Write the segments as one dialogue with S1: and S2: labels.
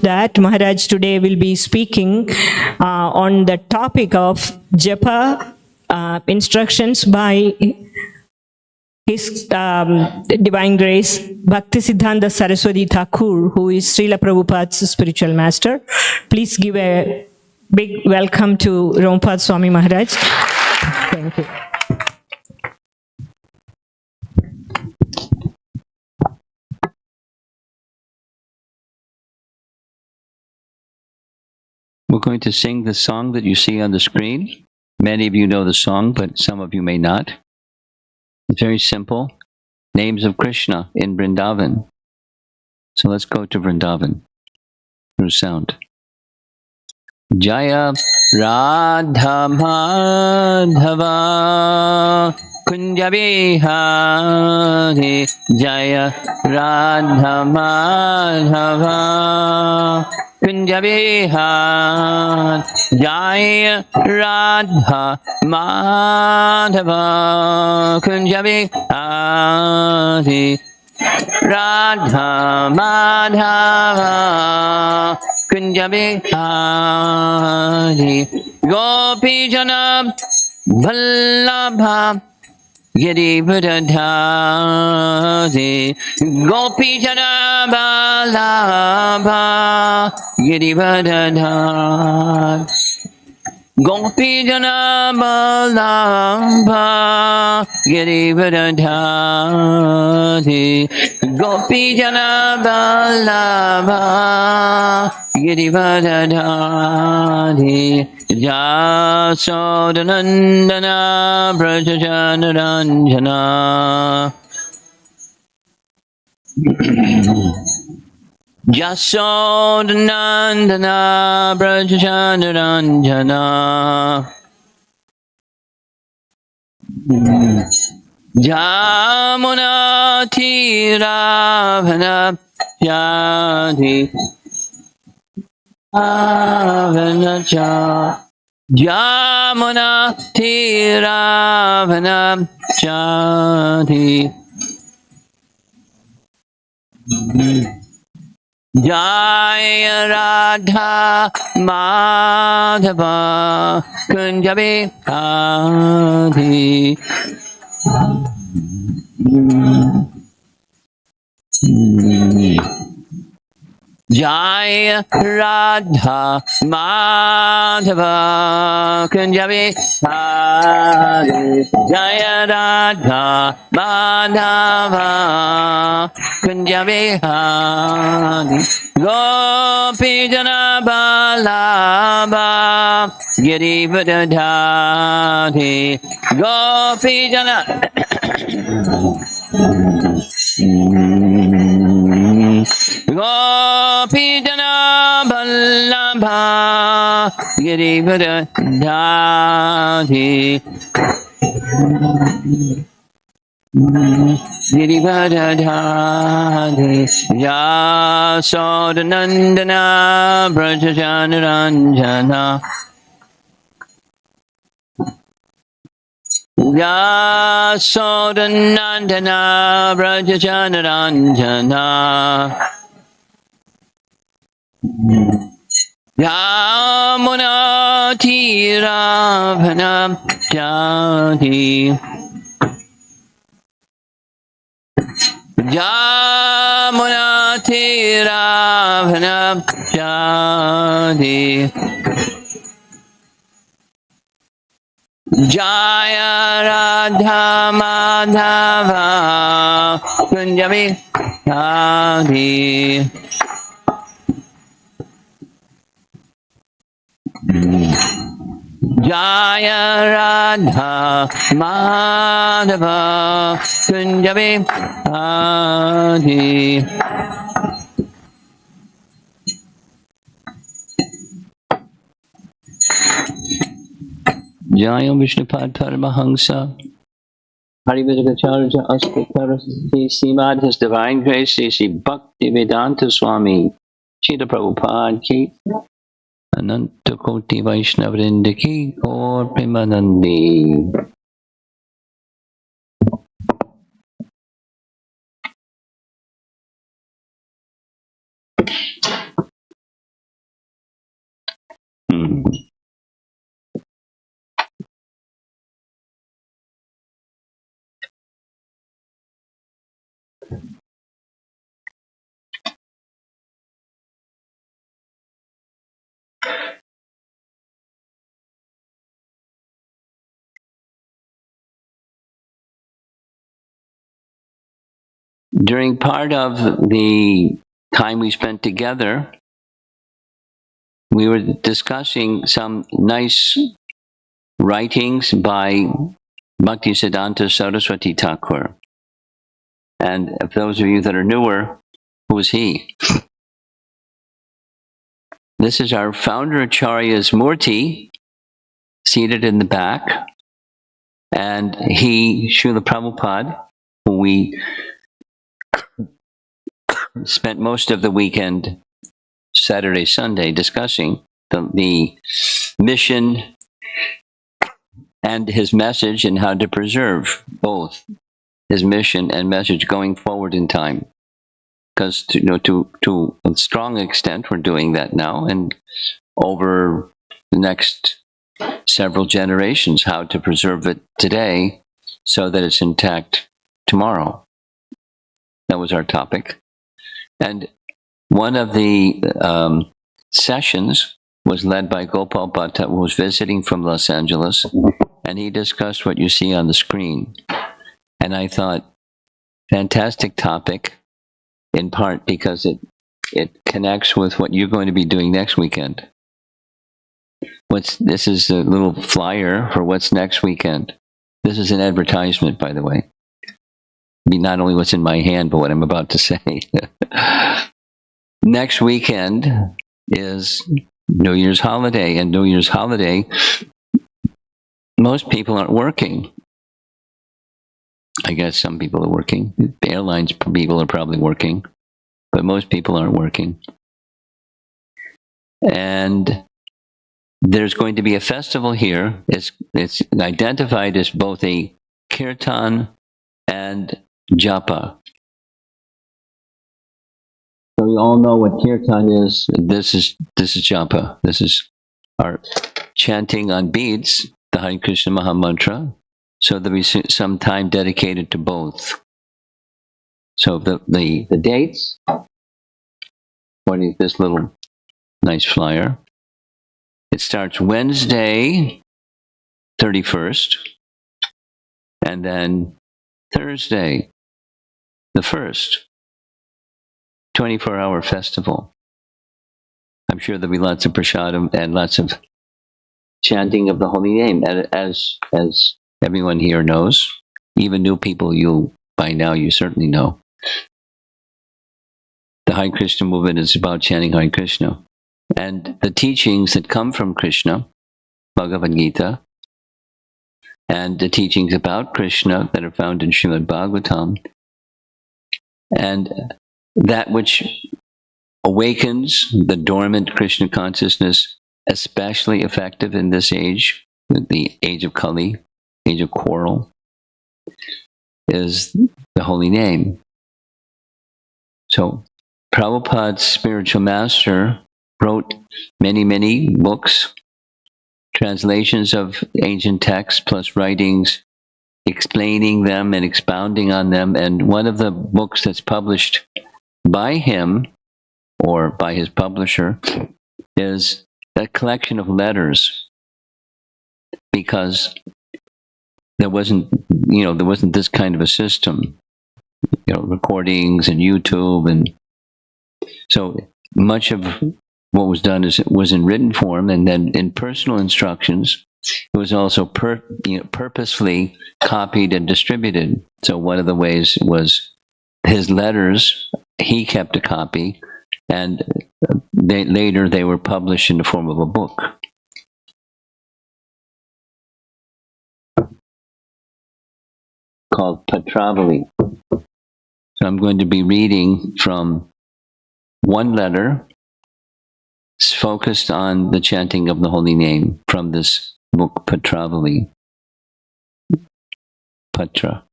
S1: that Maharaj today will be speaking on the topic of Japa instructions by His Divine Grace Bhakti Siddanta Saraswati Thakur, who is Srila Prabhupada's spiritual master. Please give a big welcome to Romapad Swami Maharaj. Thank you.
S2: We're going to sing the song that you see on the screen. Many of you know the song, but some of you may not. It's very simple. Names of Krishna in Vrindavan. So let's go to Vrindavan through sound. Jaya Radha Madhava Kunja Bihari Jaya Radha Madhava Kunja Bihari Jaya Radha Madhava Kunja Bihari Radha Madhava Kunja Bihari Gopi Jana Vallabha Girivardhari Gopi Jana Vallabha Girivardhari Gopi Jana Vallabha Girivardhari Gopi Jana Vallabha Girivardhari Jasodanandana Brajajanaranjana Jasodanandana Brajajanaranjana Jamuna Tiravana Yadi Avanacha Jamuna Tiravana Chadi Jaya Radha Madhava Kunja Bihari Jaya Radha Madhava Kunja Bihari Jaya Radha Madhava Kunja Bihari Gopi Jana Vallabha Girivardhari Gopi Jana Gopi Jana Vallabha Girivardhari Girivardhari Jasodanandana Brajajanaranjana Jasodanandana Brajajanaranjana Yamuna Tiravana Jadi Jamuna Tiravana Jadi Jaya Radha Madhava Kunja Bihari Jaya Radha Madhava Kunja Bihari Jaya Vishnupad Paramahansa Harivedacharya Astakara Srimad His Divine Grace Sri Bhakti Vedanta Swami Srila Prabhupada Ki Ananta Koti Vaishnavrinda Ki Gaur Premanandi. during part of the time we spent together, we were discussing some nice writings by Bhakti Siddanta Saraswati Thakur. And for those of you that are newer, who is he? This is our founder Acharya's Murti, seated in the back. And he, Srila Prabhupada, who we spent most of the weekend, Saturday, Sunday, discussing the mission and his message and how to preserve both his mission and message going forward in time. Because to a strong extent, we're doing that now, and over the next several generations, how to preserve it today so that it's intact tomorrow. That was our topic. And one of the sessions was led by Gopal Bhatta, who was visiting from Los Angeles, and he discussed what you see on the screen. And I thought, fantastic topic, in part because it connects with what you're going to be doing next weekend. This is a little flyer for what's next weekend. This is an advertisement, by the way. I mean, not only what's in my hand, but what I'm about to say. Next weekend is New Year's holiday, and New Year's holiday, most people aren't working. I guess some people are working. The airlines people are probably working, but most people aren't working. And there's going to be a festival here. It's identified as both a kirtan and japa. So we all know what kirtan is. This is japa. This is our chanting on beads, the Hare Krishna Maha Mantra. So there'll be some time dedicated to both. So the dates, according to this little nice flyer, it starts Wednesday, 31st, and then Thursday, the 1st, 24-hour festival. I'm sure there'll be lots of prasadam and lots of chanting of the holy name, as everyone here knows. Even new people, by now you certainly know. The Hare Krishna movement is about chanting Hare Krishna. And the teachings that come from Krishna, Bhagavad Gita, and the teachings about Krishna that are found in Srimad Bhagavatam, and that which awakens the dormant Krishna consciousness, especially effective in this age, the age of Kali, age of quarrel, is the holy name. So Prabhupada's spiritual master wrote many, many books, translations of ancient texts, plus writings explaining them and expounding on them. And one of the books that's published by him, or by his publisher, is a collection of letters, because there wasn't this kind of a system, recordings and YouTube, and so much of what was done was in written form, and then in personal instructions, it was also purposefully copied and distributed. So one of the ways was his letters. He kept a copy, and later they were published in the form of a book. Called Patravali. So I'm going to be reading from one letter focused on the chanting of the holy name from this book, Patravali. Patra,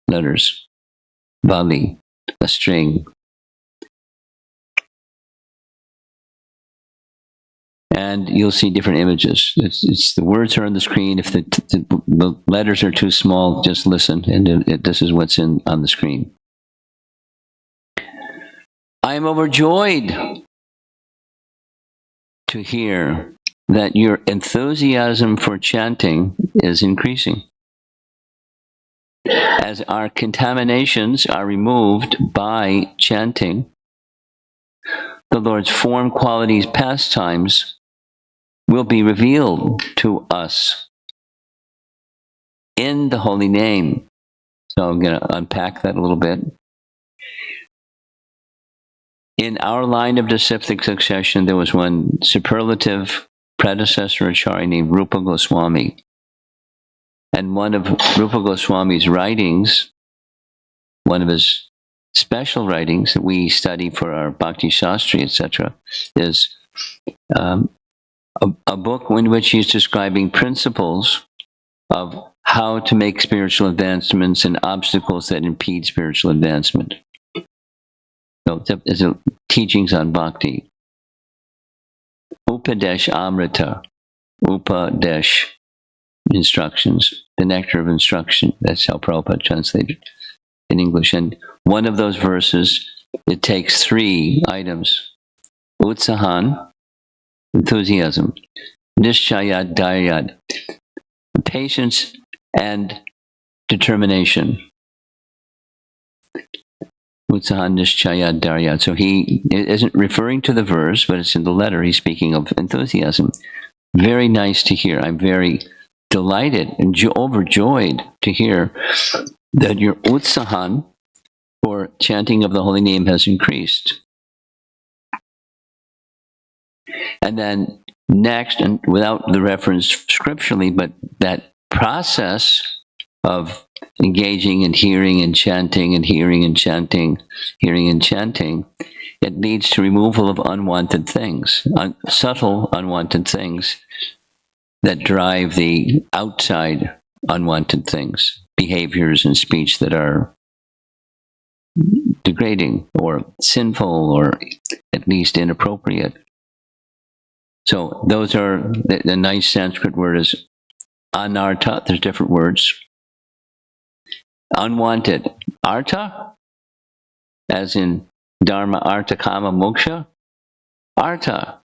S2: letters. Vali, a string. And you'll see different images. It's the words are on the screen. If the letters are too small, just listen, and this is what's on the screen. I am overjoyed to hear that your enthusiasm for chanting is increasing. as our contaminations are removed by chanting, the Lord's form, qualities, pastimes will be revealed to us in the holy name. So I'm going to unpack that a little bit. In our line of disciplic succession, there was one superlative predecessor acharya named Rupa Goswami. And one of Rupa Goswami's writings, one of his special writings that we study for our Bhakti Shastri, etc., is a book in which he's describing principles of how to make spiritual advancements and obstacles that impede spiritual advancement. So it's teachings on Bhakti. Upadesh Amrita. Upadesh, instructions. The nectar of instruction. That's how Prabhupada translated in English. And one of those verses, it takes 3 items. Utsahan, enthusiasm. Nishchayad Dharyad, patience and determination. Utsahan Nishchayad Dharyad. So he isn't referring to the verse, but it's in the letter. He's speaking of enthusiasm. Very nice to hear. I'm very delighted and overjoyed to hear that your utsahan for chanting of the holy name has increased. And then next, and without the reference scripturally, but that process of engaging and hearing and chanting and hearing and chanting, hearing and chanting, it leads to removal of unwanted things, subtle unwanted things that drive the outside unwanted things, behaviors and speech that are degrading or sinful or at least inappropriate. So those are, the nice Sanskrit word is anartha. There's different words. Unwanted. Artha, as in dharma, artha, kama, moksha. Artha.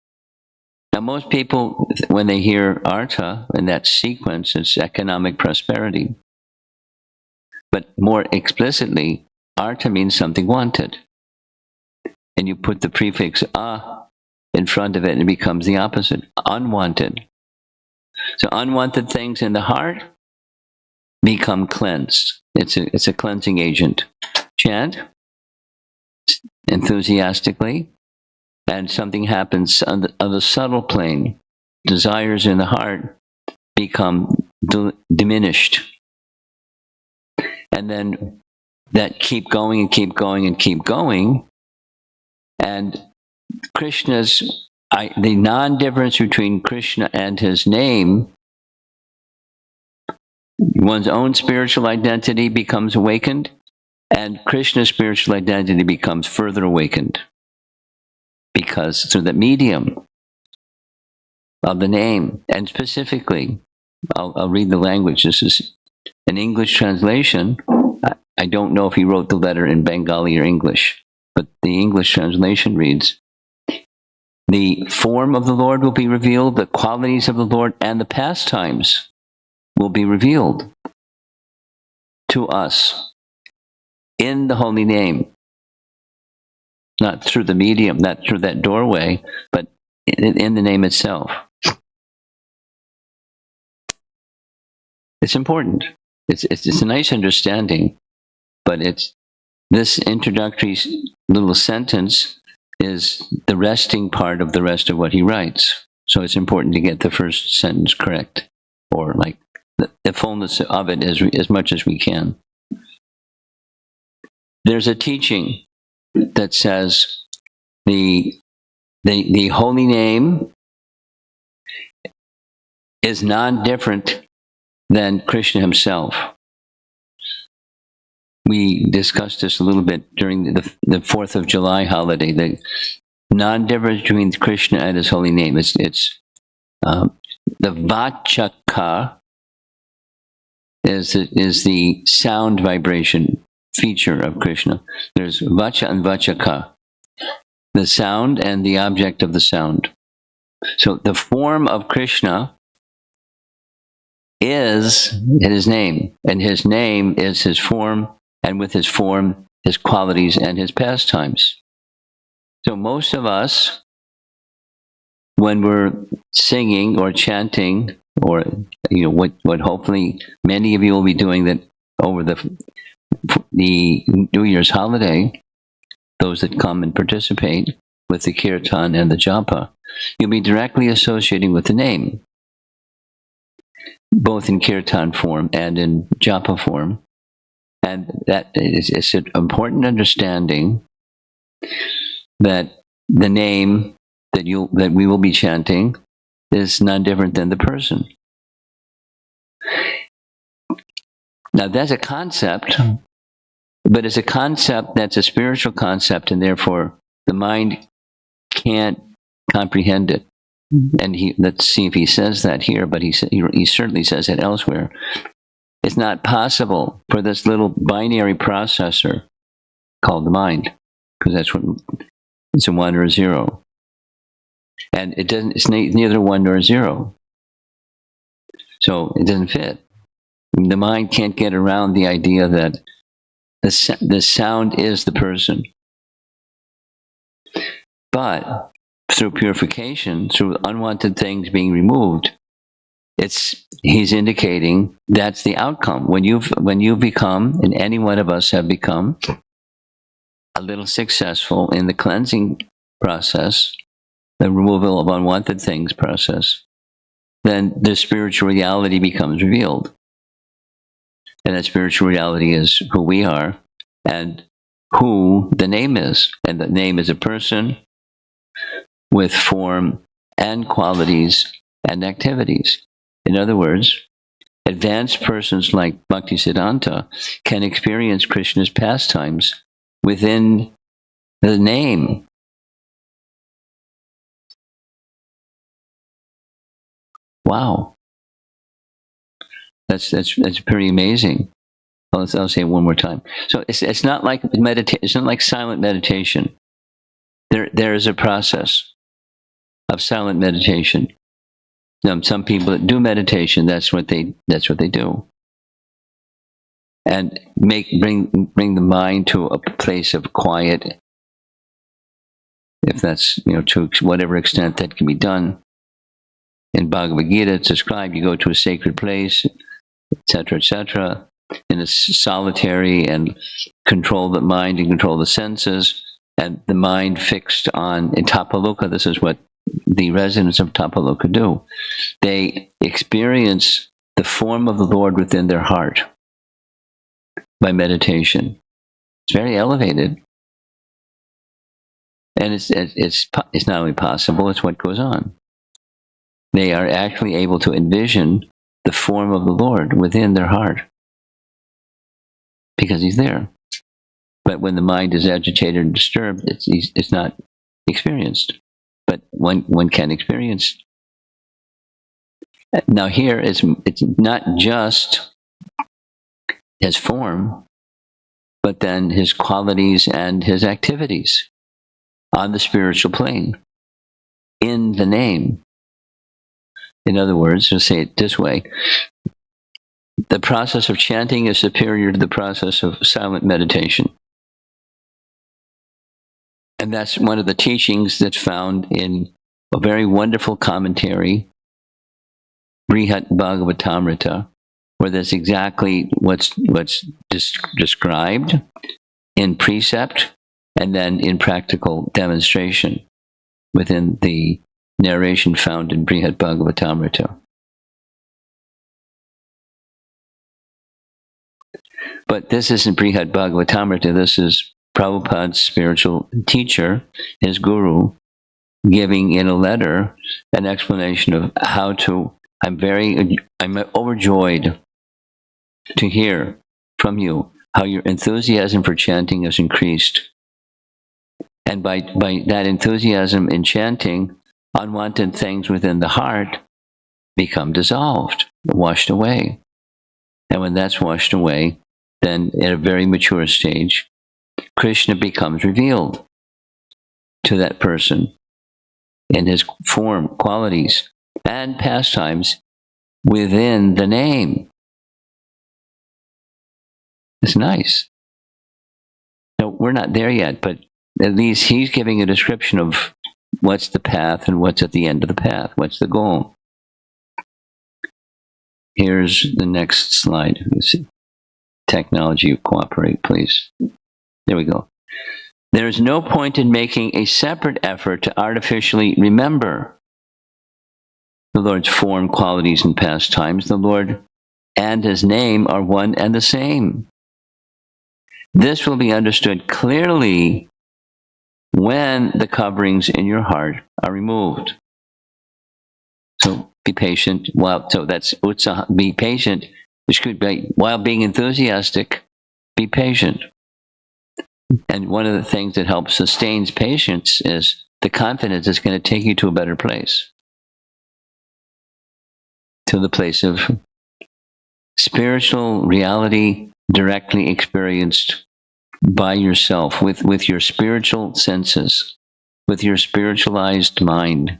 S2: Now most people, when they hear artha in that sequence, it's economic prosperity. But more explicitly, artha means something wanted. And you put the prefix a in front of it and it becomes the opposite, unwanted. So unwanted things in the heart become cleansed. It's a cleansing agent. Chant enthusiastically, and something happens on the subtle plane. Desires in the heart become diminished. And then that keep going and keep going and keep going. And Krishna's, the non-difference between Krishna and his name, one's own spiritual identity becomes awakened, and Krishna's spiritual identity becomes further awakened. Because through the medium of the name, and specifically, I'll read the language. This is an English translation. I don't know if he wrote the letter in Bengali or English, but the English translation reads, the form of the Lord will be revealed, the qualities of the Lord and the pastimes will be revealed to us in the holy name. Not through the medium, not through that doorway, but in the name itself. It's important. It's a nice understanding, but this introductory little sentence is the resting part of the rest of what he writes. So it's important to get the first sentence correct, or like the fullness of it as much as we can. There's a teaching that says the holy name is non-different than Krishna himself. We discussed this a little bit during the 4th of July holiday. The non-difference between Krishna and his holy name. It's the vachaka is the sound vibration feature of Krishna. There's vacha and vachaka, the sound and the object of the sound. So the form of Krishna is his name, and his name is his form, and with his form, his qualities and his pastimes. So most of us, when we're singing or chanting, or what hopefully many of you will be doing that over the New Year's holiday, those that come and participate with the kirtan and the japa, you'll be directly associating with the name, both in kirtan form and in japa form. And that is an important understanding that the name that we will be chanting is none different than the person. Now that's a concept, but it's a concept that's a spiritual concept, and therefore the mind can't comprehend it. And let's see if he says that here, but he certainly says it elsewhere. It's not possible for this little binary processor called the mind, because that's what it's, a 1 or a 0. And it's neither a 1 nor a 0. So it doesn't fit. The mind can't get around the idea that the sound is the person. But through purification, through unwanted things being removed, he's indicating that's the outcome. When you become, and any one of us have become, a little successful in the cleansing process, the removal of unwanted things process, then the spiritual reality becomes revealed. And that spiritual reality is who we are and who the name is. And the name is a person with form and qualities and activities. In other words, advanced persons like Bhakti Siddanta can experience Krishna's pastimes within the name. Wow. That's pretty amazing. I'll say it one more time. So it's not like it's not like silent meditation. There is a process of silent meditation. Some people that do meditation, that's what they do, and bring the mind to a place of quiet. If that's to whatever extent that can be done. In Bhagavad Gita, it's described: you go to a sacred place, etc., in a solitary, and control the mind and control the senses, and the mind fixed on in Tapaloka. This is what the residents of Tapaloka do. They experience the form of the Lord within their heart by meditation. It's very elevated, and it's not only possible; it's what goes on. They are actually able to envision the form of the Lord within their heart because he's there. But when the mind is agitated and disturbed, it's not experienced. But one can experience. Now here, it's not just his form, but then his qualities and his activities on the spiritual plane in the name. In other words, to say it this way, the process of chanting is superior to the process of silent meditation. And that's one of the teachings that's found in a very wonderful commentary, Brihat Bhagavatamrita, where that's exactly what's described in precept and then in practical demonstration within the narration found in Brihat Bhagavatamrita. But this isn't Brihat Bhagavatamrita, this is Prabhupada's spiritual teacher, his guru, giving in a letter an explanation of how to. I'm overjoyed to hear from you how your enthusiasm for chanting has increased. And by that enthusiasm in chanting, unwanted things within the heart become dissolved, washed away. And when that's washed away, then at a very mature stage, Krishna becomes revealed to that person in his form, qualities, and pastimes within the name. It's nice. No, we're not there yet, but at least he's giving a description of what's the path and what's at the end of the path. What's the goal? Here's the next slide. Technology, cooperate, please. There we go. There is no point in making a separate effort to artificially remember the Lord's form, qualities, and pastimes. The Lord and his name are one and the same. This will be understood clearly when the coverings in your heart are removed. So be patient. So that's utsaha, be patient. While being enthusiastic, be patient. And one of the things that helps sustains patience is the confidence it's going to take you to a better place. To the place of spiritual reality directly experienced by yourself, with your spiritual senses, with your spiritualized mind,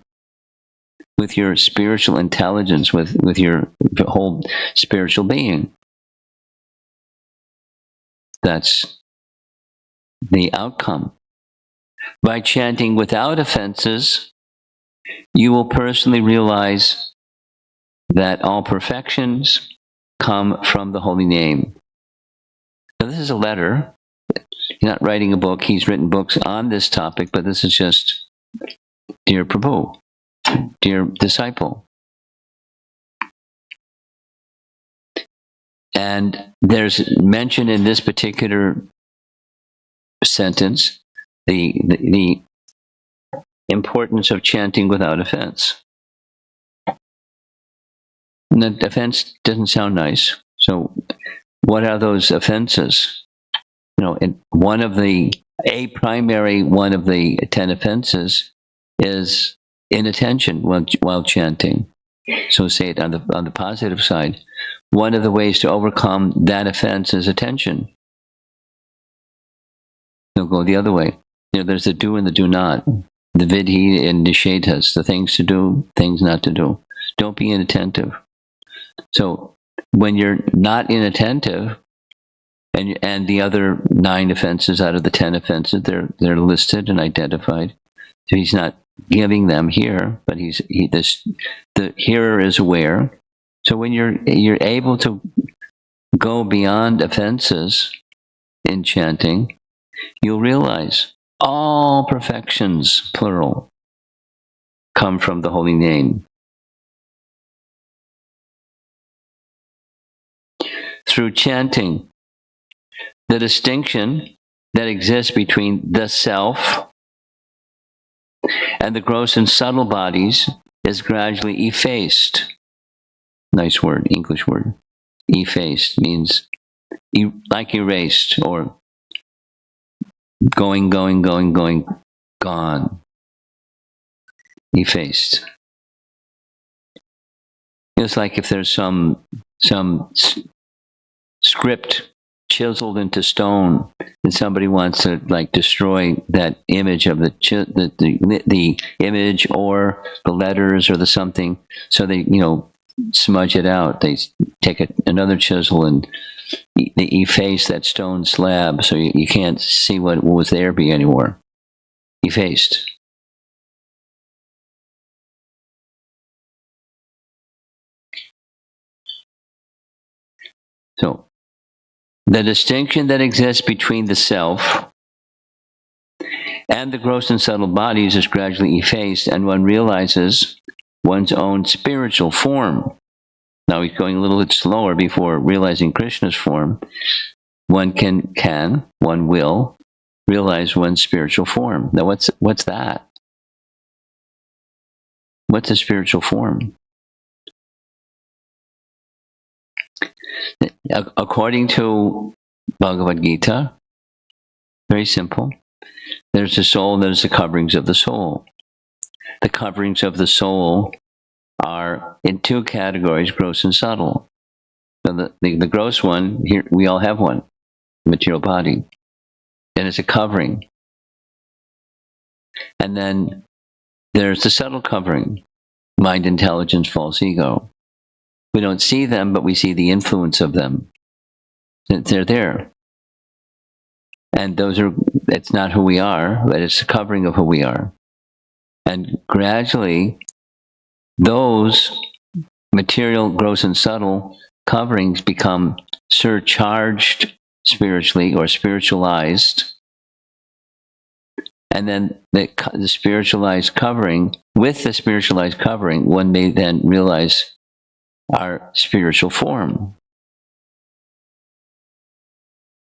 S2: with your spiritual intelligence, with your whole spiritual being. That's the outcome. By chanting without offenses, you will personally realize that all perfections come from the holy name. Now, this is a letter. He's not writing a book. He's written books on this topic, but this is just, dear Prabhu, dear disciple. And there's mention in this particular sentence the importance of chanting without offense. And the offense doesn't sound nice. So what are those offenses? A primary one of the 10 offenses is inattention while chanting. So say it on the positive side. One of the ways to overcome that offense is attention. They'll go the other way. There's the do and the do not. The vidhi and nishedas, the things to do, things not to do. Don't be inattentive. So when you're not inattentive, and the other 9 offenses out of the 10 offenses, they're listed and identified. So he's not giving them here, but the hearer is aware. So when you're able to go beyond offenses in chanting, you'll realize all perfections, plural, come from the holy name. Through chanting, the distinction that exists between the self and the gross and subtle bodies is gradually effaced. Nice word, English word. Effaced means like erased or going, gone. Effaced. It's like if there's some script chiseled into stone, and somebody wants to destroy that image of the image or the letters or the something, so they smudge it out. They take another chisel and they efface that stone slab, so you can't see what was there be anymore. Effaced. So the distinction that exists between the self and the gross and subtle bodies is gradually effaced, and one realizes one's own spiritual form. Now he's going a little bit slower before realizing Krishna's form. One one will realize one's spiritual form. Now what's that? What's a spiritual form? According to Bhagavad Gita, very simple. There's the soul, there's the coverings of the soul. The coverings of the soul are in 2 categories, gross and subtle. So the gross one, here we all have one, material body. And it's a covering. And then there's the subtle covering, mind, intelligence, false ego. We don't see them, but we see the influence of them. They're there. And it's not who we are, but it's the covering of who we are. And gradually, those material, gross and subtle coverings become surcharged spiritually or spiritualized. And then the spiritualized covering, with the spiritualized covering, one may then realize our spiritual form.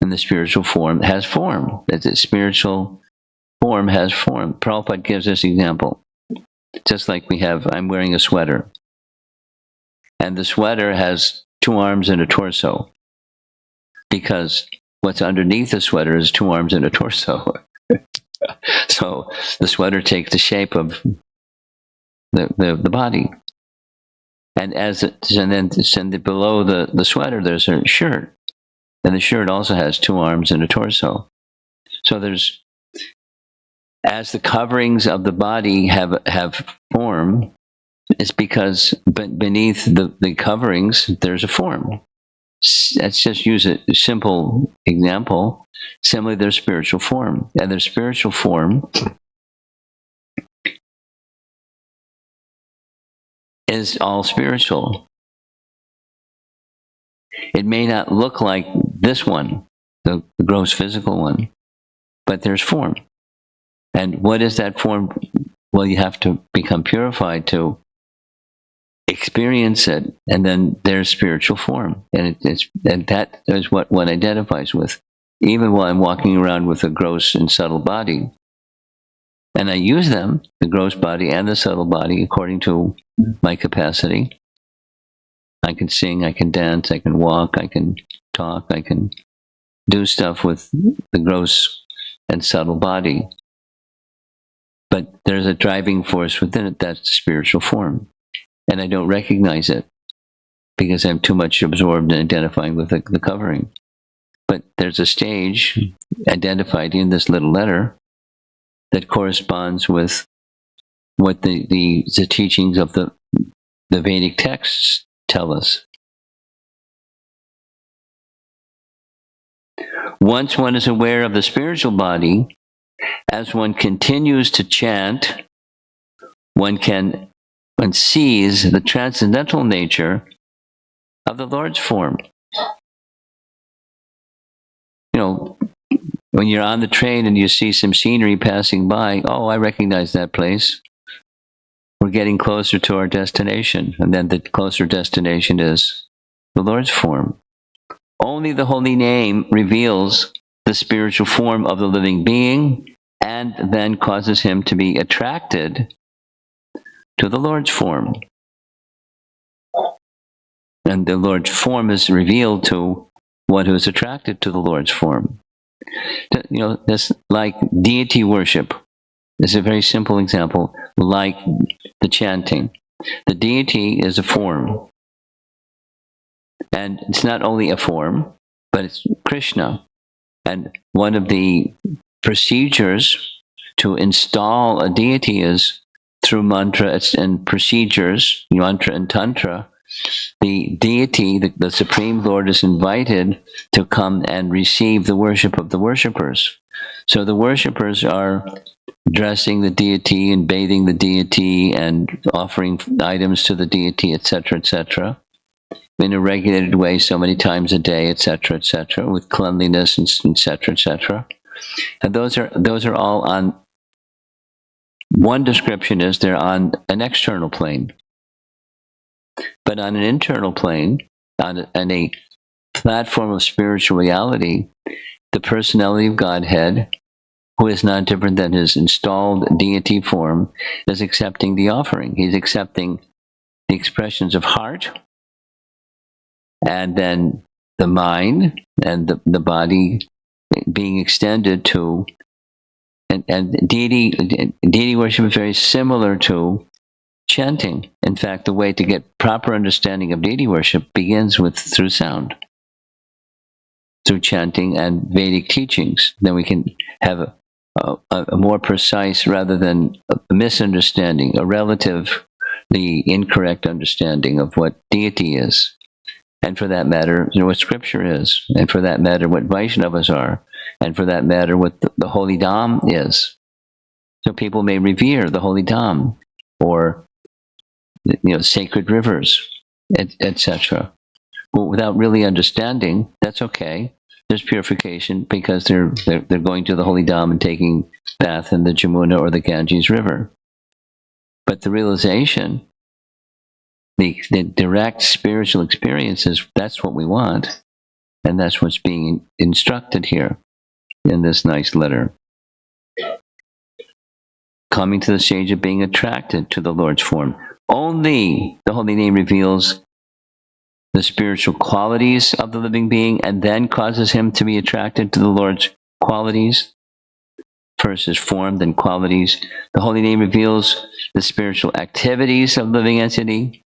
S2: And the spiritual form has form. That the spiritual form has form. Prabhupada gives this example. Just like I'm wearing a sweater. And the sweater has 2 arms and a torso. Because what's underneath the sweater is 2 arms and a torso. So the sweater takes the shape of the body. And then below the sweater, there's a shirt. And the shirt also has 2 arms and a torso. So as the coverings of the body have form, it's because beneath the coverings, there's a form. Let's just use a simple example. Simply, there's spiritual form. And their spiritual form is all spiritual. It may not look like this one, the gross physical one, but there's form. And what is that form? Well, you have to become purified to experience it, and then there's spiritual form. And that is what one identifies with. Even while I'm walking around with a gross and subtle body, and I use them, the gross body and the subtle body, according to my capacity. I can sing, I can dance, I can walk, I can talk, I can do stuff with the gross and subtle body. But there's a driving force within it, that's the spiritual form. And I don't recognize it because I'm too much absorbed in identifying with the covering. But there's a stage identified in this little letter that corresponds with what the teachings of the Vedic texts tell us. Once one is aware of the spiritual body, as one continues to chant, one sees the transcendental nature of the Lord's form. You know, when you're on the train and you see some scenery passing by, oh, I recognize that place. We're getting closer to our destination. And then the closer destination is the Lord's form. Only the holy name reveals the spiritual form of the living being and then causes him to be attracted to the Lord's form. And the Lord's form is revealed to one who is attracted to the Lord's form. You know, that's like deity worship. This is a very simple example, like the chanting. The deity is a form. And it's not only a form, but it's Krishna. And one of the procedures to install a deity is through mantra and procedures, mantra and tantra. The deity, the Supreme Lord, is invited to come and receive the worship of the worshippers. So the worshippers are dressing the deity and bathing the deity and offering items to the deity, etc., in a regulated way so many times a day, etc., with cleanliness, etc. And those are all on, one description is they're on an external plane. But on an internal plane, on a platform of spiritual reality, the personality of Godhead, who is not different than his installed deity form, is accepting the offering. He's accepting the expressions of heart, and then the mind and the body being extended to, and deity worship is very similar to chanting. In fact, the way to get proper understanding of deity worship begins through sound, through chanting and Vedic teachings. Then we can have a more precise, rather than a misunderstanding, a relative the incorrect understanding of what deity is, and for that matter, what scripture is, and for that matter, what Vaishnavas are, and for that matter, what the holy Dham is. So people may revere the holy Dham, or sacred rivers, etc. Well, without really understanding, that's okay. There's purification because they're going to the holy Dham and taking bath in the Jamuna or the Ganges River. But the realization, the direct spiritual experiences, that's what we want. And that's what's being instructed here in this nice letter. Coming to the stage of being attracted to the Lord's form. Only the holy name reveals the spiritual qualities of the living being and then causes him to be attracted to the Lord's qualities. First is form, then qualities. The holy name reveals the spiritual activities of the living entity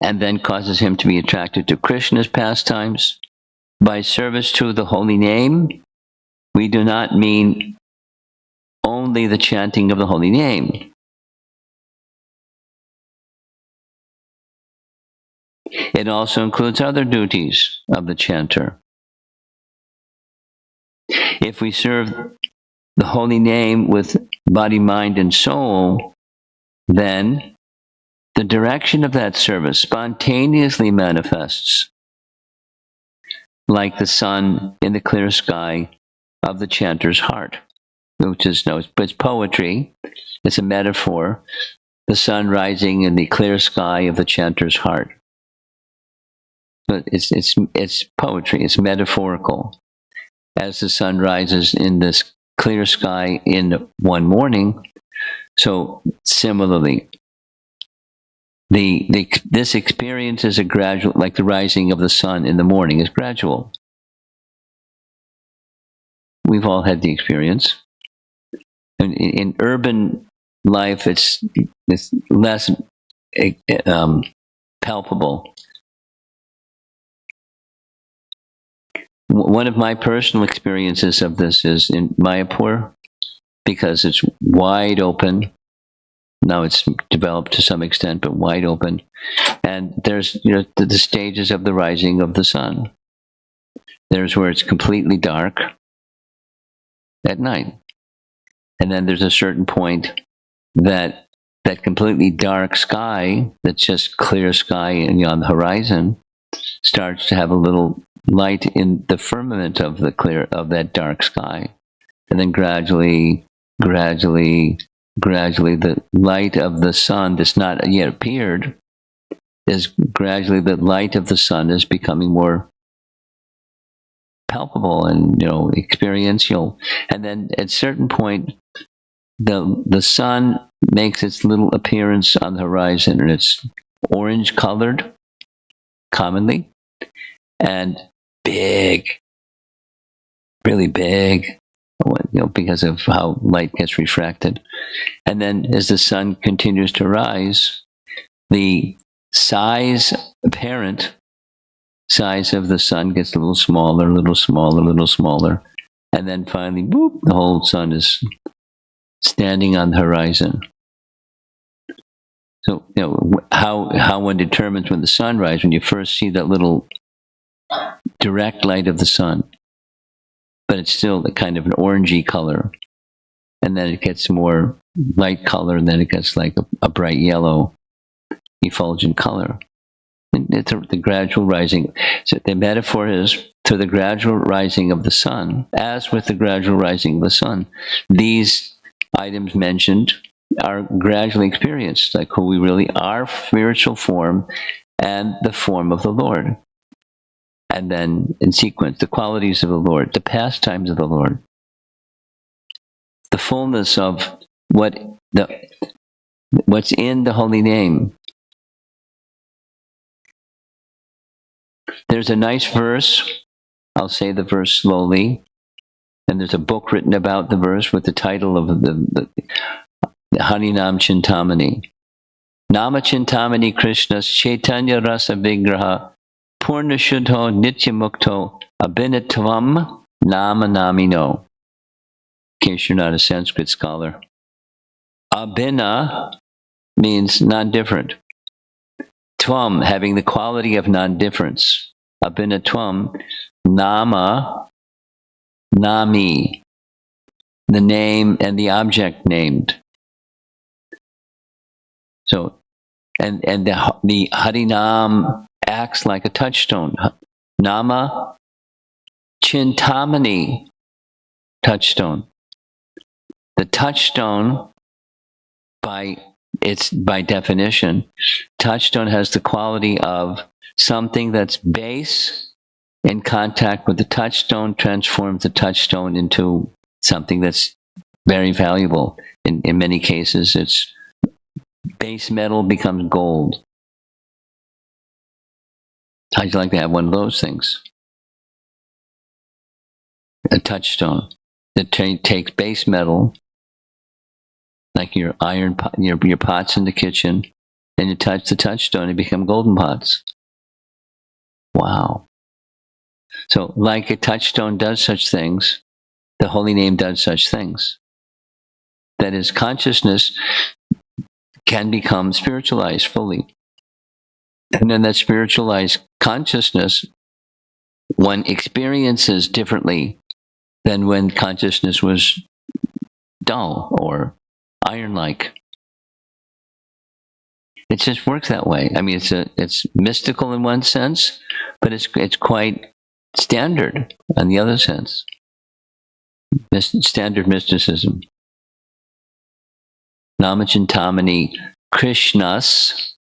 S2: and then causes him to be attracted to Krishna's pastimes. By service to the holy name, we do not mean only the chanting of the holy name. It also includes other duties of the chanter. If we serve the holy name with body, mind, and soul, then the direction of that service spontaneously manifests like the sun in the clear sky of the chanter's heart, which is it's poetry. It's a metaphor. The sun rising in the clear sky of the chanter's heart. But it's poetry. It's metaphorical. As the sun rises in this clear sky in one morning, so similarly, this experience is a gradual, like the rising of the sun in the morning is gradual. We've all had the experience. In urban life, it's less palpable. One of my personal experiences of this is in Mayapur, because it's wide open. Now it's developed to some extent, but wide open. And there's the stages of the rising of the sun. There's where it's completely dark at night. And then there's a certain point that completely dark sky, that's just clear sky and on the horizon, starts to have a little light in the firmament of that dark sky. And then gradually, the light of the sun that's not yet appeared is gradually the light of the sun is becoming more palpable and experiential. And then at a certain point, the sun makes its little appearance on the horizon, and it's orange colored commonly, and big, really big, because of how light gets refracted. And then as the sun continues to rise, the apparent size of the sun gets a little smaller, and then finally, boop, the whole sun is standing on the horizon. So, how one determines when the sun rises, when you first see that little direct light of the sun, but it's still the kind of an orangey color. And then it gets more light color, and then it gets like a bright yellow, effulgent color. And it's the gradual rising. So the metaphor is to the gradual rising of the sun. As with the gradual rising of the sun, these items mentioned are gradually experienced, like who we really are, spiritual form, and the form of the Lord. And then in sequence, the qualities of the Lord, the pastimes of the Lord, the fullness of what's in the holy name. There's a nice verse. I'll say the verse slowly. And there's a book written about the verse with the title of the Harinam Chintamani. Nama Chintamani Krishna's Chaitanya Rasa Vigraha Purna Shuddho Nitya Mukto Abhinatvam Nama Namino. In case you're not a Sanskrit scholar. Abhina means non-different. Tvam, having the quality of non-difference. Abhinatvam, nama, nami, the name and the object named. So, and the Harinam acts like a touchstone. Nama, Chintamani, touchstone. The touchstone, by definition, touchstone has the quality of something that's base in contact with the touchstone transforms the touchstone into something that's very valuable. In many cases, it's base metal becomes gold. How'd you like to have one of those things? A touchstone that takes base metal, like your iron, your pots in the kitchen, and you touch the touchstone, they become golden pots. Wow. So like a touchstone does such things, the holy name does such things. That is, consciousness can become spiritualized fully. And then that spiritualized consciousness, one experiences differently than when consciousness was dull or iron-like. It just works that way. I mean, it's mystical in one sense, but it's quite standard in the other sense. Standard mysticism. Namachintamani Krishnas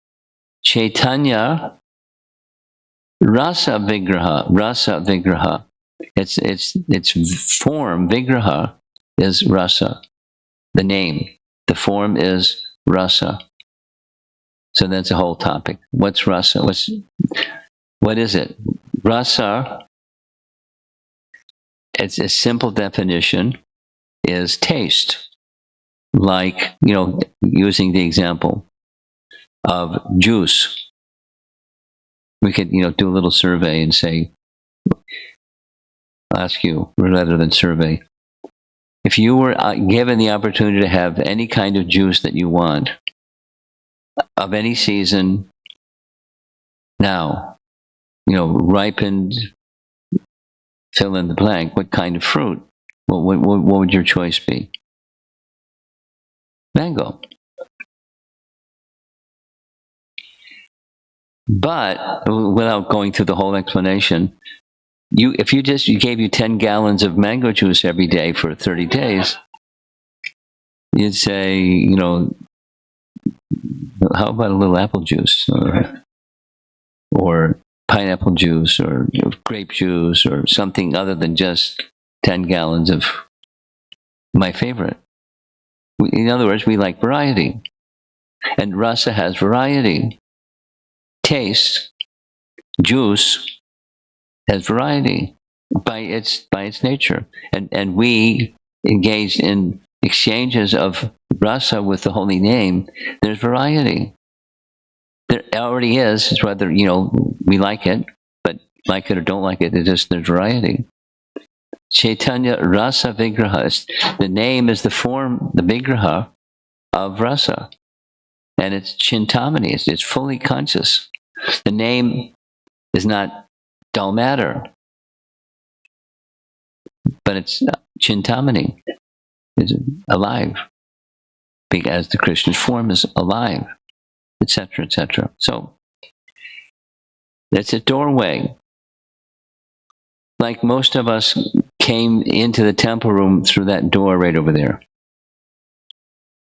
S2: Chaitanya Rasa Vigraha. Its form, Vigraha, is rasa. The name. The form is rasa. So that's a whole topic. What's rasa? What is it? Rasa, it's a simple definition, is taste. Like, using the example of juice. We could, do a little survey and say, ask you, rather than survey, if you were given the opportunity to have any kind of juice that you want, of any season, now, ripened, fill in the blank, what kind of fruit? What would your choice be? Mango. But without going through the whole explanation, if you gave you 10 gallons of mango juice every day for 30 days, you'd say, how about a little apple juice or pineapple juice or grape juice or something other than just 10 gallons of my favorite. In other words, we like variety. And rasa has variety. Taste, juice, has variety by its nature. And we engaged in exchanges of rasa with the holy name. There's variety. There already is. It's whether, we like it, but like it or don't like it, there's variety. Chaitanya Rasa Vigraha. The name is the form, the Vigraha of rasa. And it's Chintamani. It's fully conscious. The name is not dull matter, but it's Chintamani. It's alive. Because the Krishna's form is alive, etc., etc. So, it's a doorway. Like most of us came into the temple room through that door right over there.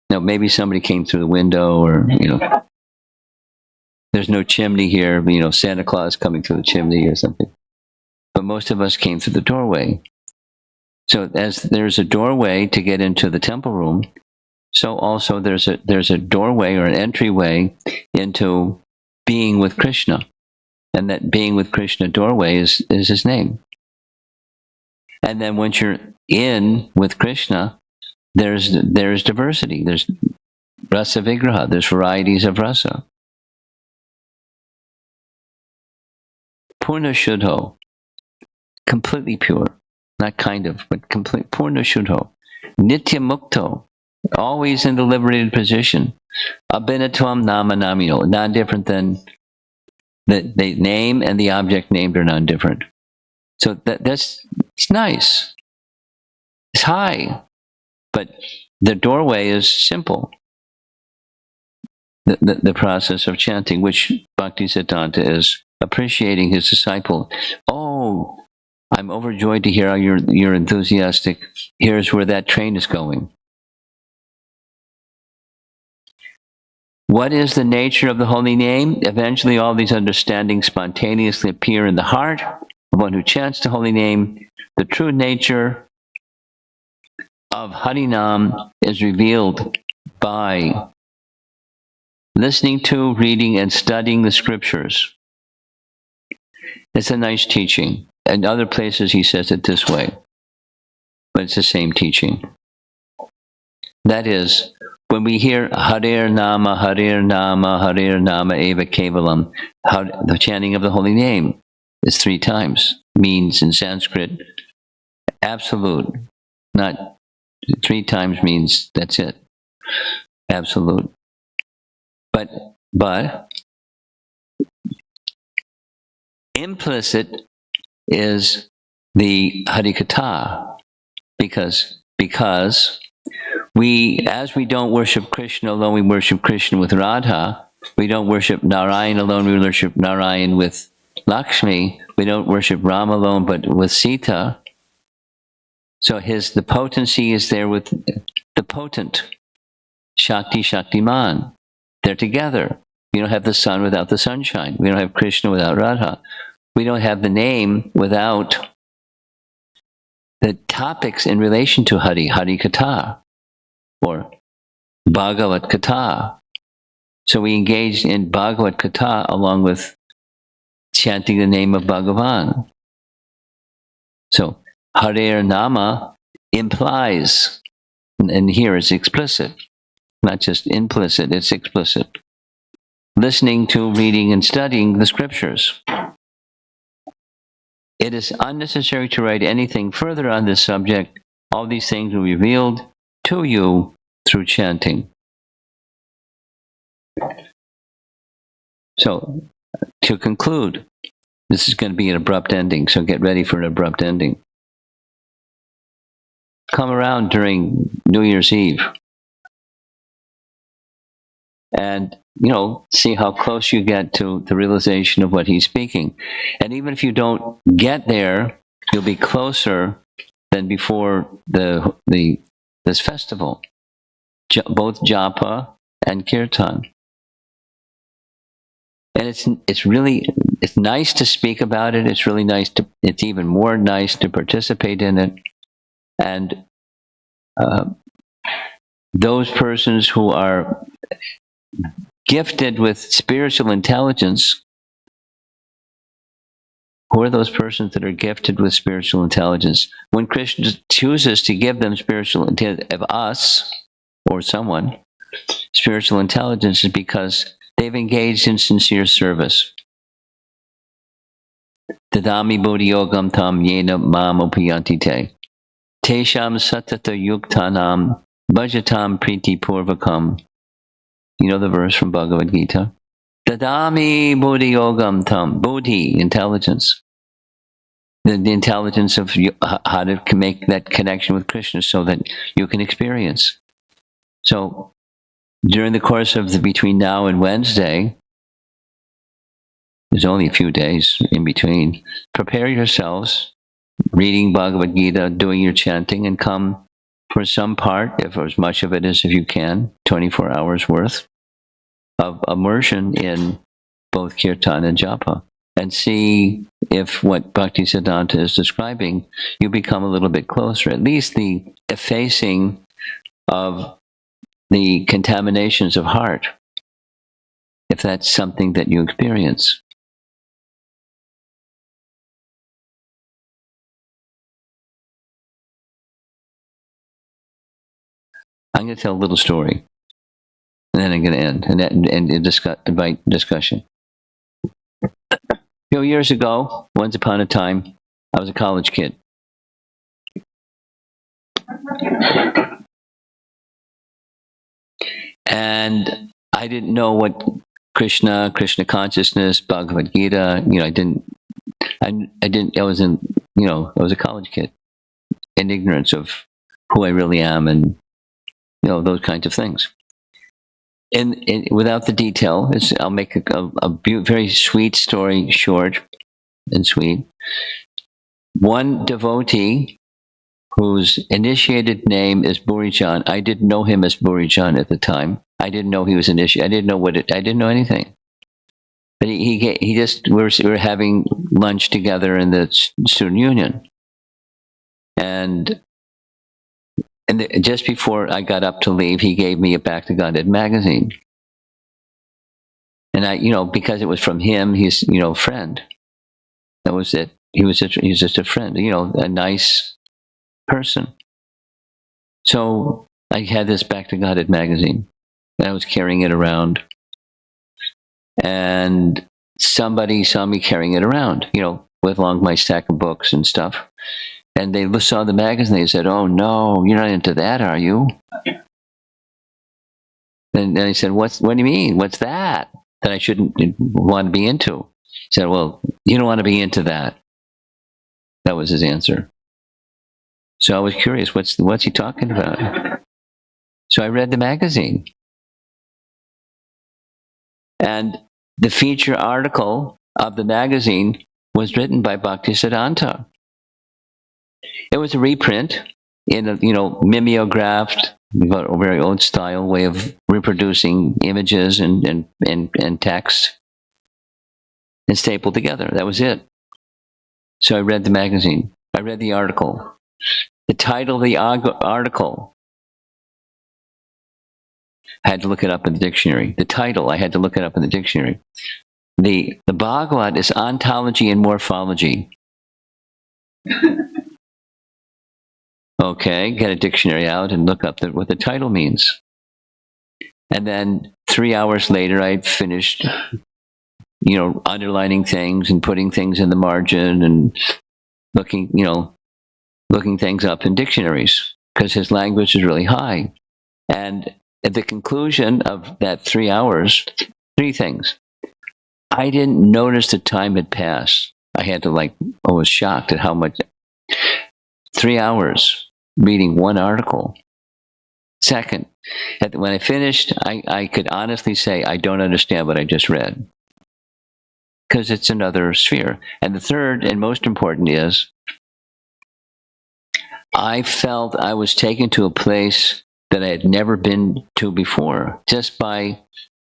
S2: Now, maybe somebody came through the window or, there's no chimney here, Santa Claus coming through the chimney or something. But most of us came through the doorway. So as there's a doorway to get into the temple room, so also there's a doorway or an entryway into being with Krishna. And that being with Krishna doorway is his name. And then once you're in with Krishna, there's diversity. There's rasa vigraha. There's varieties of rasa. Purna Shuddho. Completely pure. Not kind of, but complete. Purna Shuddho. Nitya Mukto. always in the liberated position. Abhinatvam nama namino, not different than the name and the object named are not different. So that's it's nice. It's high, but the doorway is simple. The process of chanting, which Bhakti Siddanta is appreciating his disciple. Oh, I'm overjoyed to hear how you're enthusiastic. Here's where that train is going. What is the nature of the holy name? Eventually, all these understandings spontaneously appear in the heart of one who chants the holy name. The true nature of Harinam is revealed by listening to, reading, and studying the scriptures. It's a nice teaching. In other places, he says it this way, but it's the same teaching. That is, when we hear Harir Nama, Harir Nama, Harir Nama Eva Kevalam, the chanting of the holy name is 3 times, means in Sanskrit, absolute. Not 3 times means that's it. Absolute. But implicit is the Harikatha, because as we don't worship Krishna alone, we worship Krishna with Radha. We don't worship Narayan alone, we worship Narayan with Lakshmi. We don't worship Ram alone, but with Sita. So the potency is there with the potent. Shakti, Shaktiman. They're together. We don't have the sun without the sunshine. We don't have Krishna without Radha. We don't have the name without the topics in relation to Hari Katha, or Bhagavat Katha. So we engage in Bhagavat Katha along with chanting the name of Bhagavan. So Harir Nama implies, and here it's explicit, not just implicit, it's explicit. Listening to, reading, and studying the scriptures. It is unnecessary to write anything further on this subject. All these things will be revealed to you through chanting. So, to conclude, this is going to be an abrupt ending, so get ready for an abrupt ending. Come around during New Year's Eve and, see how close you get to the realization of what he's speaking. And even if you don't get there, you'll be closer than before this festival, both Japa and Kirtan. And it's nice to speak about it. It's really nice it's even more nice to participate in it. And those persons who are gifted with spiritual intelligence, who are those persons that are gifted with spiritual intelligence? When Krishna chooses to give them spiritual intelligence, of us or someone, spiritual intelligence, is because they've engaged in sincere service. Dadami bodhi yogam tam yena mam upayanti te. Tesham satata yuktanam bhajatam priti purvakam. You know the verse from Bhagavad Gita? Dadami bodhi yogam tam. Bodhi, intelligence. The intelligence of how to make that connection with Krishna so that you can experience. So, during the course of between now and Wednesday, there's only a few days in between, prepare yourselves, reading Bhagavad Gita, doing your chanting, and come for some part, if as much of it as if you can, 24 hours worth of immersion in both Kirtan and Japa, and see if what Bhakti Siddanta is describing, you become a little bit closer, at least the effacing of the contaminations of heart, if that's something that you experience. I'm going to tell a little story, and then I'm going to end and invite discussion. A few years ago, once upon a time, I was a college kid. And I didn't know what Krishna consciousness, Bhagavad Gita, I was a college kid in ignorance of who I really am and, those kinds of things. And without the detail, I'll make a very sweet story short and sweet. One devotee whose initiated name is Burijan. I didn't know him as Burijan at the time. I didn't know he was initiated. I didn't know anything. But he just, we were having lunch together in the student union. And just before I got up to leave, he gave me a Back to Godhead magazine. And I, because it was from him, he's, friend. That was it. He was just a friend, a nice person. So I had this Back to Godhead magazine, and I was carrying it around. And somebody saw me carrying it around, with along my stack of books and stuff. And they saw the magazine. They said, "Oh no, you're not into that, are you?" And I said, "What do you mean? What's that I shouldn't want to be into?" He said, "Well, you don't want to be into that." That was his answer. So I was curious, what's he talking about? So I read the magazine. And the feature article of the magazine was written by Bhakti Siddanta. It was a reprint in a, mimeographed, a very old style way of reproducing images and text and stapled together. That was it. So I read the magazine. I read the article. The title of the article, I had to look it up in the dictionary. The title, I had to look it up in the dictionary. The Bhagavad is ontology and morphology. Okay, get a dictionary out and look up what the title means. And then 3 hours later, I finished, underlining things and putting things in the margin and looking things up in dictionaries because his language is really high. And at the conclusion of that 3 hours, 3 things. I didn't notice the time had passed. I was shocked at how much. 3 hours reading one article. Second, when I finished, I could honestly say I don't understand what I just read because it's another sphere. And the third and most important is I felt I was taken to a place that I had never been to before just by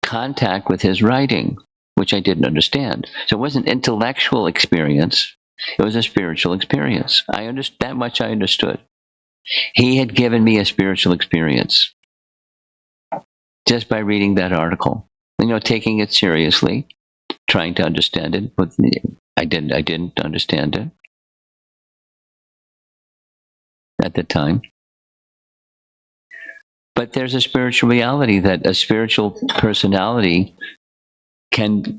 S2: contact with his writing, which I didn't understand. So it wasn't an intellectual experience. It was a spiritual experience. That much I understood. He had given me a spiritual experience just by reading that article. Taking it seriously, trying to understand it. But I didn't understand it at the time. But there's a spiritual reality that a spiritual personality can,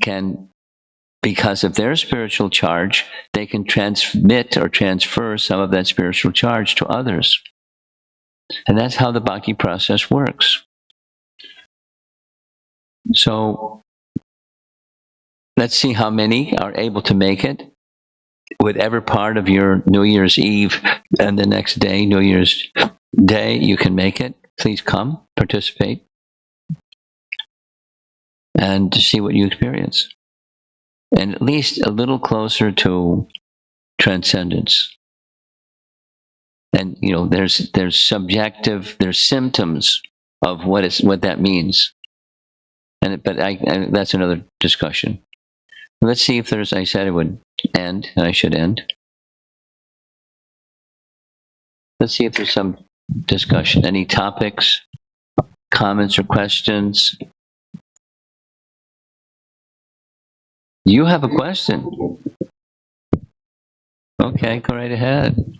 S2: because of their spiritual charge, they can transmit or transfer some of that spiritual charge to others. And that's how the bhakti process works. So let's see how many are able to make it. Whatever part of your New Year's Eve and the next day, New Year's Day, you can make it. Please come, participate, and see what you experience. And at least a little closer to transcendence. And there's subjective, there's symptoms of what that means. But that's another discussion. Let's see if I said it would end, and I should end. Let's see if there's some discussion. Any topics, comments, or questions? You have a question. Okay, go right ahead.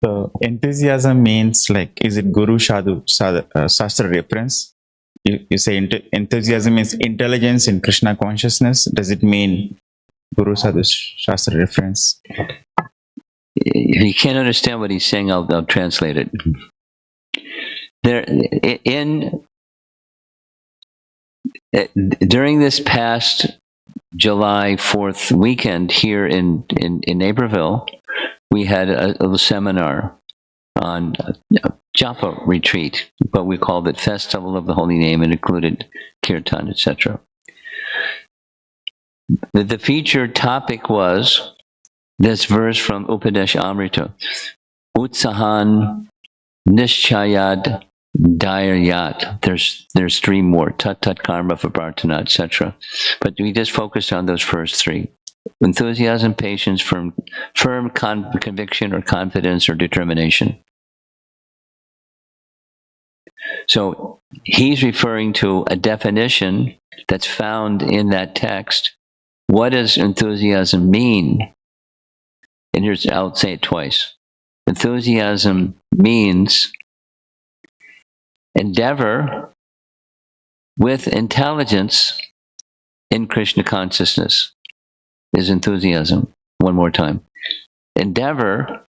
S3: So enthusiasm means is it Guru Shastra reference? You say enthusiasm means intelligence in Krishna consciousness. Does it mean Guru Sadhu Shastra reference?
S2: If you can't understand what he's saying, I'll translate it. During this past July 4th weekend here in Naperville, we had a little seminar on Japa retreat, but we called it Festival of the Holy Name and included kirtan, etc. The featured topic was this verse from Upadesh Amrita, Utsahan Nishchayad Dhairyat. There's three more, Tat Tat Karma Vipartana, etc. But we just focused on those first three. Enthusiasm, patience, firm conviction or confidence or determination. So he's referring to a definition that's found in that text. What does enthusiasm mean? And here's, I'll say it twice. Enthusiasm means endeavor with intelligence in Krishna consciousness is enthusiasm. One more time. Endeavor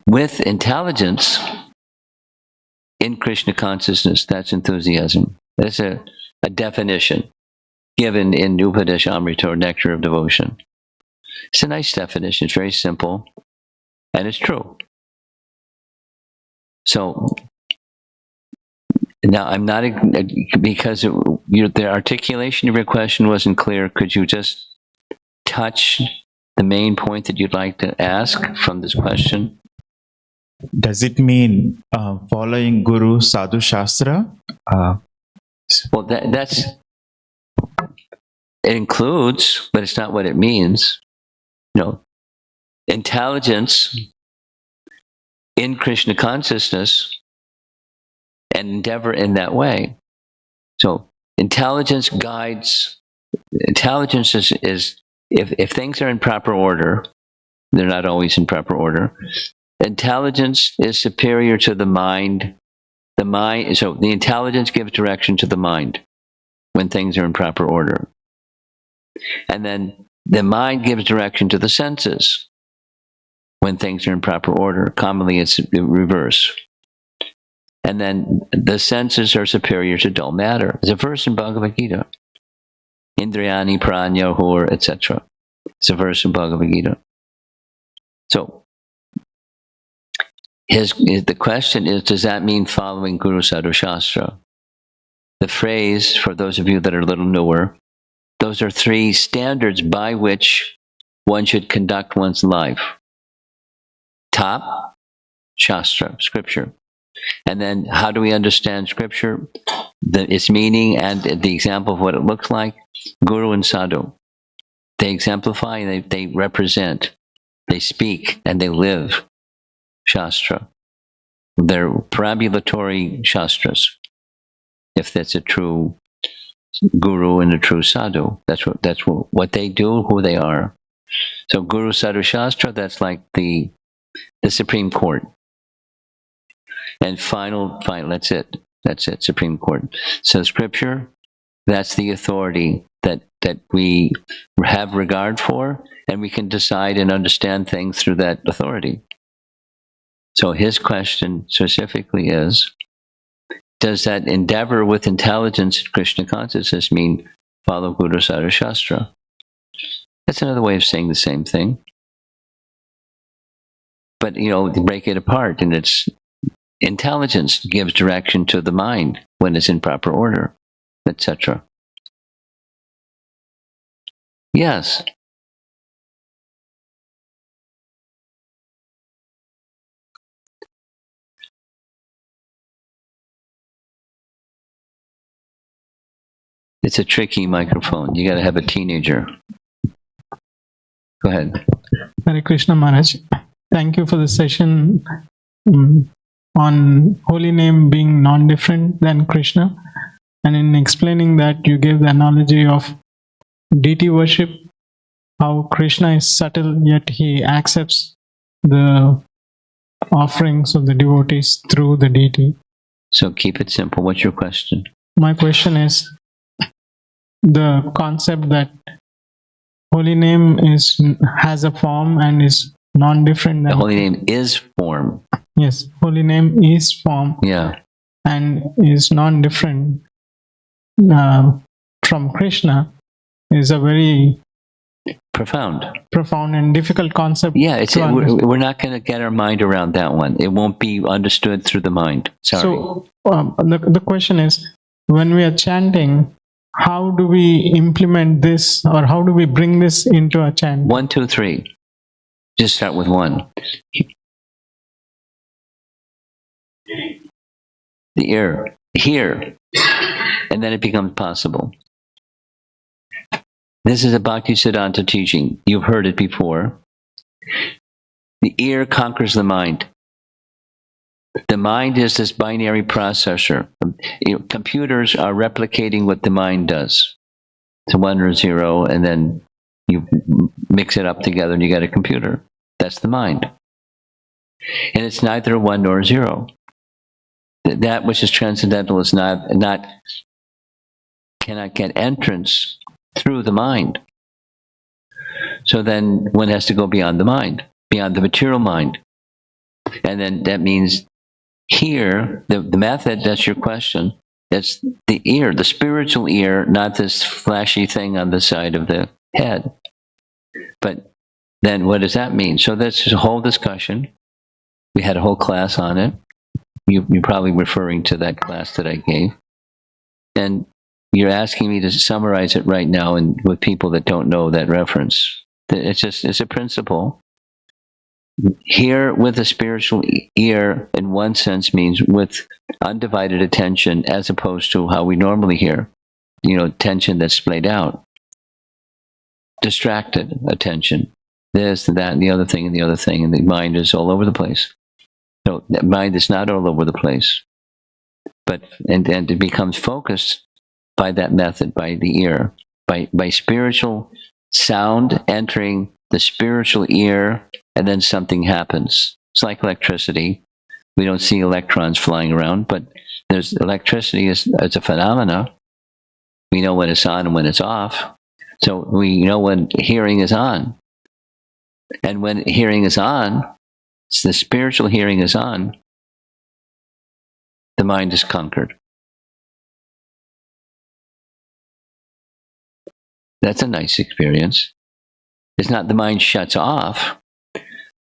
S2: with intelligence in Krishna consciousness. That's enthusiasm. That's a definition given in Upadesh Amrita or Nectar of Devotion. It's a nice definition. It's very simple and it's true. So now I'm not, because the articulation of your question wasn't clear. Could you just touch the main point that you'd like to ask from this question?
S3: Does it mean following Guru Sadhu Shastra?
S2: Well, that's, it includes, but it's not what it means. Intelligence in Krishna consciousness and endeavor in that way. So intelligence guides, intelligence is if things are in proper order, they're not always in proper order. Intelligence is superior to the mind. So the intelligence gives direction to the mind when things are in proper order. And then the mind gives direction to the senses when things are in proper order. Commonly it's the reverse. And then the senses are superior to dull matter. There's a verse in Bhagavad Gita. Indriyani pranya hur, etc. It's a verse in Bhagavad Gita. So the question is, does that mean following Guru Sadhu Shastra? The phrase, for those of you that are a little newer, those are three standards by which one should conduct one's life. Top, Shastra, Scripture. And then how do we understand Scripture? Its meaning and the example of what it looks like. Guru and Sadhu. They exemplify and they represent. They speak and they live Shastra. They're parambulatory Shastras. If that's a true Guru and a true Sadhu, that's what they do, who they are. So Guru Sadhu Shastra, that's like the Supreme Court. And final, that's it, Supreme Court. So Scripture, that's the authority that we have regard for, and we can decide and understand things through that authority. So his question specifically is, does that endeavor with intelligence in Krishna consciousness mean follow Guru Sadhu Shastra? That's another way of saying the same thing. But, break it apart, and it's intelligence gives direction to the mind when it's in proper order, etc. Yes. It's a tricky microphone. You got to have a teenager. Go ahead.
S4: Hare Krishna Maharaj. Thank you for the session on holy name being non-different than Krishna. And in explaining that, you gave the analogy of deity worship, how Krishna is subtle, yet he accepts the offerings of the devotees through the deity.
S2: So keep it simple. What's your question?
S4: My question is, the concept that holy name has a form and is non-different than...
S2: The holy name is form.
S4: Yes, holy name is form.
S2: Yeah.
S4: and is non-different from Krishna is a very
S2: Profound.
S4: profound and difficult concept.
S2: Yeah, it's
S4: to understand.
S2: we're not going to get our mind around that one. It won't be understood through the mind. Sorry.
S4: So the question is, when we are chanting, how do we implement this, or how do we bring this into a chant?
S2: 1, 2, 3. Just start with 1. The ear. Here. And then it becomes possible. This is a Bhakti Siddanta teaching. You've heard it before. The ear conquers the mind. The mind is this binary processor. Computers are replicating what the mind does. It's a 1 or 0, and then you mix it up together and you get a computer. That's the mind. And it's neither a 1 nor a 0. That which is transcendental is not cannot get entrance through the mind. So then one has to go beyond the mind, beyond the material mind. And then that means here, the method, that's your question, it's the ear, the spiritual ear, not this flashy thing on the side of the head. But then what does that mean? So that's a whole discussion. We had a whole class on it. You're probably referring to that class that I gave. And you're asking me to summarize it right now and with people that don't know that reference. It's a principle. Hear with a spiritual ear, in one sense, means with undivided attention, as opposed to how we normally hear. Attention that's splayed out. Distracted attention. This, and that, and the other thing, and the other thing, and the mind is all over the place. So that mind is not all over the place. But and it becomes focused by that method, by the ear, by spiritual sound entering the spiritual ear, and then something happens. It's like electricity. We don't see electrons flying around, but there's electricity is a phenomena. We know when it's on and when it's off. So we know when hearing is on. And when hearing is on, the spiritual hearing is on, the mind is conquered. That's a nice experience. It's not the mind shuts off,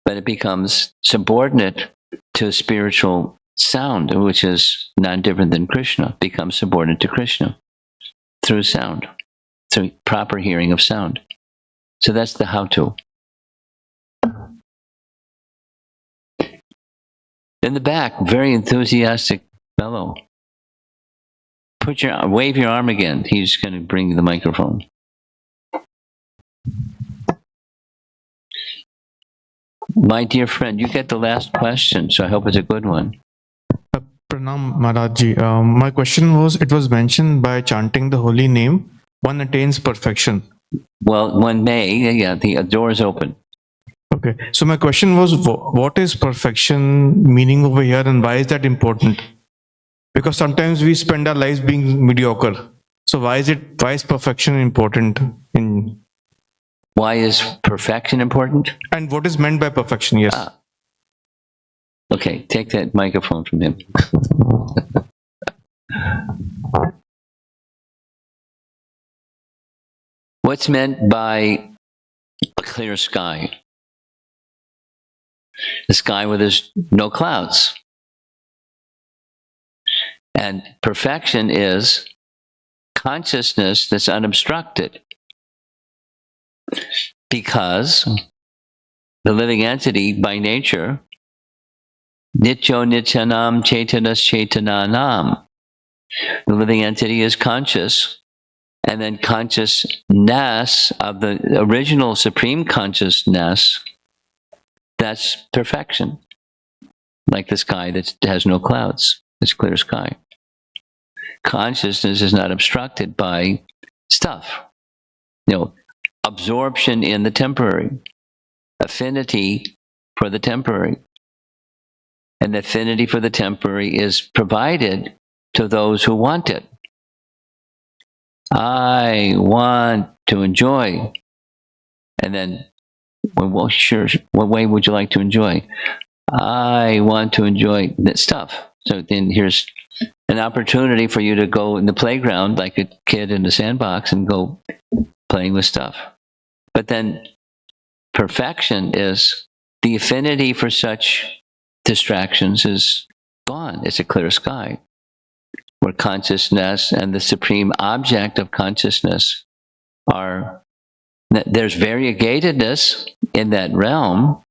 S2: but it becomes subordinate to spiritual sound, which is not different than Krishna, becomes subordinate to Krishna through sound, through proper hearing of sound. So that's the how-to. In the back, very enthusiastic fellow. Wave your arm again. He's going to bring the microphone. My dear friend, you get the last question, so I hope it's a good one.
S5: Pranam Maharajji. My question was, it was mentioned by chanting the holy name, one attains perfection.
S2: Well, one may, yeah, the door is open.
S5: Okay. So my question was, what is perfection meaning over here, and why is that important? Because sometimes we spend our lives being mediocre. So why is perfection important in?
S2: Why is perfection important?
S5: And what is meant by perfection? Yes.
S2: Okay, take that microphone from him. What's meant by a clear sky? The sky where there's no clouds. And perfection is consciousness that's unobstructed. Because the living entity by nature, Nityo Nityanam Chaitanas Chaitananam, the living entity is conscious, and then consciousness of the original supreme consciousness, that's perfection. Like the sky that has no clouds, it's clear sky. Consciousness is not obstructed by stuff. Absorption in the temporary, affinity for the temporary. And the affinity for the temporary is provided to those who want it. I want to enjoy. And then, well, sure, what way would you like to enjoy? I want to enjoy that stuff. So then here's an opportunity for you to go in the playground like a kid in the sandbox and go playing with stuff. But then perfection is the affinity for such distractions is gone. It's a clear sky where consciousness and the supreme object of consciousness are, there's variegatedness in that realm,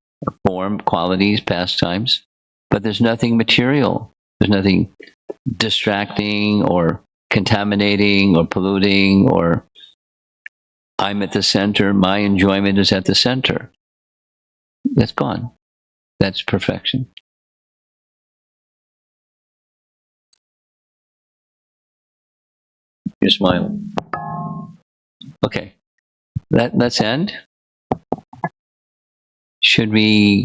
S2: form, qualities, pastimes, but there's nothing material. There's nothing distracting or contaminating or polluting, or I'm at the center, my enjoyment is at the center. That's gone. That's perfection. You're smiling. Okay, let's end. Should we